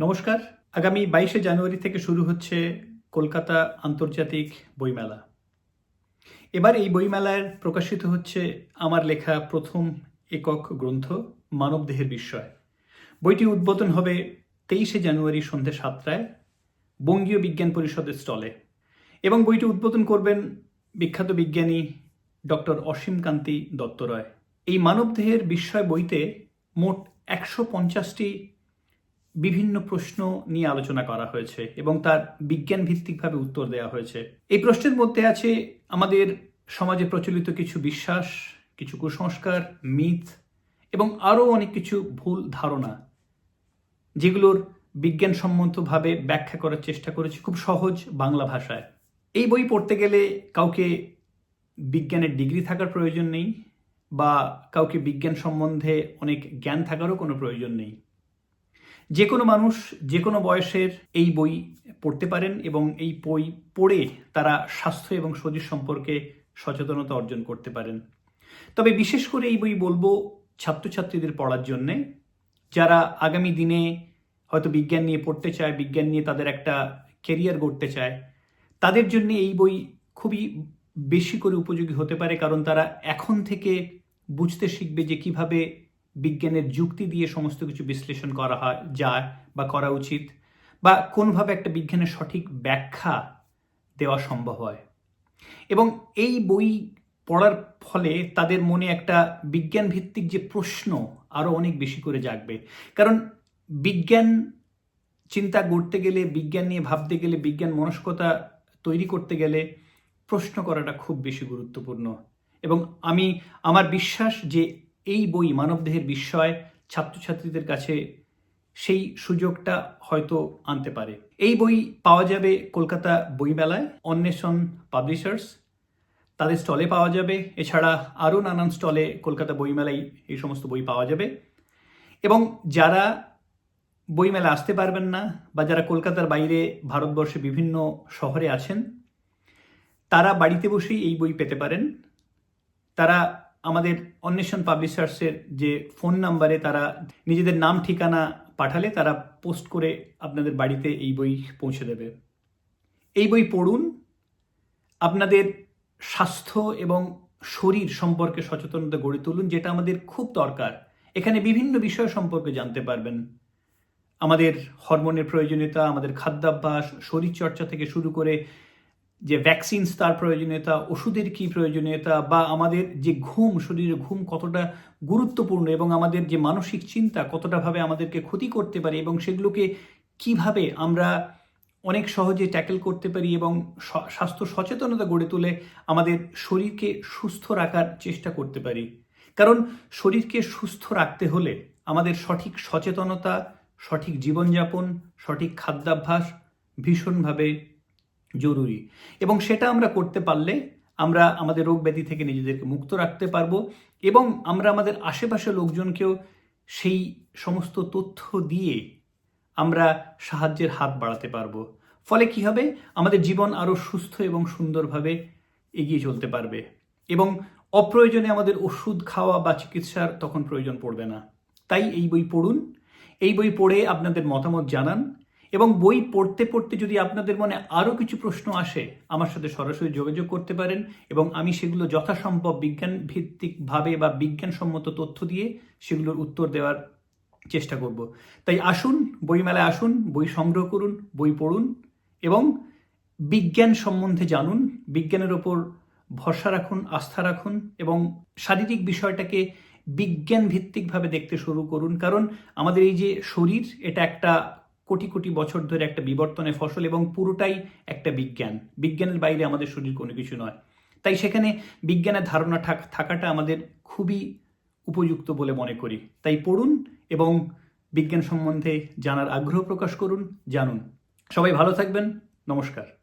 নমস্কার। আগামী 22শে জানুয়ারি থেকে শুরু হচ্ছে কলকাতা আন্তর্জাতিক বইমেলা। এবার এই বইমেলায় প্রকাশিত হচ্ছে আমার লেখা প্রথম একক গ্রন্থ মানবদেহের বিস্ময়। বইটি উদ্বোধন হবে 23শে জানুয়ারি সন্ধ্যে 7টায় বঙ্গীয় বিজ্ঞান পরিষদের স্টলে এবং বইটি উদ্বোধন করবেন বিখ্যাত বিজ্ঞানী ডক্টর অসীমকান্তি দত্ত রয়। এই মানবদেহের বিস্ময় বইতে মোট 150টি বিভিন্ন প্রশ্ন নিয়ে আলোচনা করা হয়েছে এবং তার বিজ্ঞান ভিত্তিকভাবে উত্তর দেওয়া হয়েছে। এই প্রশ্নের মধ্যে আছে আমাদের সমাজে প্রচলিত কিছু বিশ্বাস, কিছু কুসংস্কার, মিথ এবং আরও অনেক কিছু ভুল ধারণা, যেগুলোর বিজ্ঞানসম্মতভাবে ব্যাখ্যা করার চেষ্টা করেছি খুব সহজ বাংলা ভাষায়। এই বই পড়তে গেলে কাউকে বিজ্ঞানের ডিগ্রি থাকার প্রয়োজন নেই বা কাউকে বিজ্ঞান সম্বন্ধে অনেক জ্ঞান থাকারও কোনো প্রয়োজন নেই। যে কোনো মানুষ যে কোনো বয়সের এই বই পড়তে পারেন এবং এই বই পড়ে তারা স্বাস্থ্য এবং শরীর সম্পর্কে সচেতনতা অর্জন করতে পারেন। তবে বিশেষ করে এই বই বলবো ছাত্রছাত্রীদের পড়ার জন্যে, যারা আগামী দিনে হয়তো বিজ্ঞান নিয়ে পড়তে চায়, বিজ্ঞান নিয়ে তাদের একটা ক্যারিয়ার গড়তে চায়, তাদের জন্য এই বই খুবই বেশি করে উপযোগী হতে পারে। কারণ তারা এখন থেকে বুঝতে শিখবে যে কিভাবে বিজ্ঞানের যুক্তি দিয়ে সমস্ত কিছু বিশ্লেষণ করা যায় বা করা উচিত, বা কোনভাবে একটা বিজ্ঞানের সঠিক ব্যাখ্যা দেওয়া সম্ভব হয়। এবং এই বই পড়ার ফলে তাদের মনে একটা বিজ্ঞান ভিত্তিক যে প্রশ্ন আরও অনেক বেশি করে জাগবে। কারণ বিজ্ঞান চিন্তা করতে গেলে, বিজ্ঞান নিয়ে ভাবতে গেলে, বিজ্ঞান মনস্কতা তৈরি করতে গেলে প্রশ্ন করাটা খুব বেশি গুরুত্বপূর্ণ। এবং আমার বিশ্বাস যে এই বই মানবদেহের বিস্ময় ছাত্রছাত্রীদের কাছে সেই সুযোগটা হয়তো আনতে পারে। এই বই পাওয়া যাবে কলকাতা বইমেলায়, অন্বেষণ পাবলিশার্স, তাদের স্টলে পাওয়া যাবে। এছাড়া আরও নানান স্টলে কলকাতা বইমেলায় এই সমস্ত বই পাওয়া যাবে। এবং যারা বইমেলা আসতে পারবেন না বা যারা কলকাতার বাইরে ভারতবর্ষে বিভিন্ন শহরে আছেন, তারা বাড়িতে বসেই এই বই পেতে পারেন। তারা আমাদের অন্বেষণ পাবলিশার্সের যে ফোন নাম্বারে তারা নিজেদের নাম ঠিকানা পাঠালে তারা পোস্ট করে আপনাদের বাড়িতে এই বই পৌঁছে দেবে। এই বই পড়ুন, আপনাদের স্বাস্থ্য এবং শরীর সম্পর্কে সচেতনতা গড়ে তুলুন, যেটা আমাদের খুব দরকার। এখানে বিভিন্ন বিষয় সম্পর্কে জানতে পারবেন। আমাদের হরমোনের প্রয়োজনীয়তা, আমাদের খাদ্যাভ্যাস, শরীরচর্চা থেকে শুরু করে যে ভ্যাকসিনস তার প্রয়োজনীয়তা, ওষুধের কী প্রয়োজনীয়তা, বা আমাদের যে ঘুম, শরীরে ঘুম কতটা গুরুত্বপূর্ণ এবং আমাদের যে মানসিক চিন্তা কতটাভাবে আমাদেরকে ক্ষতি করতে পারে এবং সেগুলোকে কিভাবে আমরা অনেক সহজে ট্যাকেল করতে পারি এবং স্বাস্থ্য সচেতনতা গড়ে তুলে আমাদের শরীরকে সুস্থ রাখার চেষ্টা করতে পারি। কারণ শরীরকে সুস্থ রাখতে হলে আমাদের সঠিক সচেতনতা, সঠিক জীবনযাপন, সঠিক খাদ্যাভ্যাস ভীষণভাবে জরুরি। এবং সেটা আমরা করতে পারলে আমরা আমাদের রোগ ব্যাধি থেকে নিজেদেরকে মুক্ত রাখতে পারবো এবং আমরা আমাদের আশেপাশের লোকজনকেও সেই সমস্ত তথ্য দিয়ে আমরা সাহায্যের হাত বাড়াতে পারবো। ফলে কি হবে, আমাদের জীবন আরও সুস্থ এবং সুন্দরভাবে এগিয়ে চলতে পারবে এবং অপ্রয়োজনে আমাদের ওষুধ খাওয়া বা চিকিৎসার তখন প্রয়োজন পড়বে না। তাই এই বই পড়ুন, এই বই পড়ে আপনাদের মতামত জানান এবং বই পড়তে পড়তে যদি আপনাদের মনে আরও কিছু প্রশ্ন আসে, আমার সাথে সরাসরি যোগাযোগ করতে পারেন এবং আমি সেগুলো যথাসম্ভব বিজ্ঞান ভিত্তিকভাবে বা বিজ্ঞানসম্মত তথ্য দিয়ে সেগুলোর উত্তর দেওয়ার চেষ্টা করব। তাই আসুন, বইমেলায় আসুন, বই সংগ্রহ করুন, বই পড়ুন এবং বিজ্ঞান সম্বন্ধে জানুন। বিজ্ঞানের ওপর ভরসা রাখুন, আস্থা রাখুন এবং শারীরিক বিষয়টাকে বিজ্ঞান ভিত্তিকভাবে দেখতে শুরু করুন। কারণ আমাদের এই যে শরীর, এটা একটা কোটি কোটি বছর ধরে একটা বিবর্তনের ফসল এবং পুরোটাই একটা বিজ্ঞান। বিজ্ঞানের বাইরে আমাদের শরীর কোনো কিছু নয়। তাই সেখানে বিজ্ঞানের ধারণা থাকাটা আমাদের খুবই উপযুক্ত বলে মনে করি। তাই পড়ুন এবং বিজ্ঞান সম্বন্ধে জানার আগ্রহ প্রকাশ করুন, জানুন। সবাই ভালো থাকবেন। নমস্কার।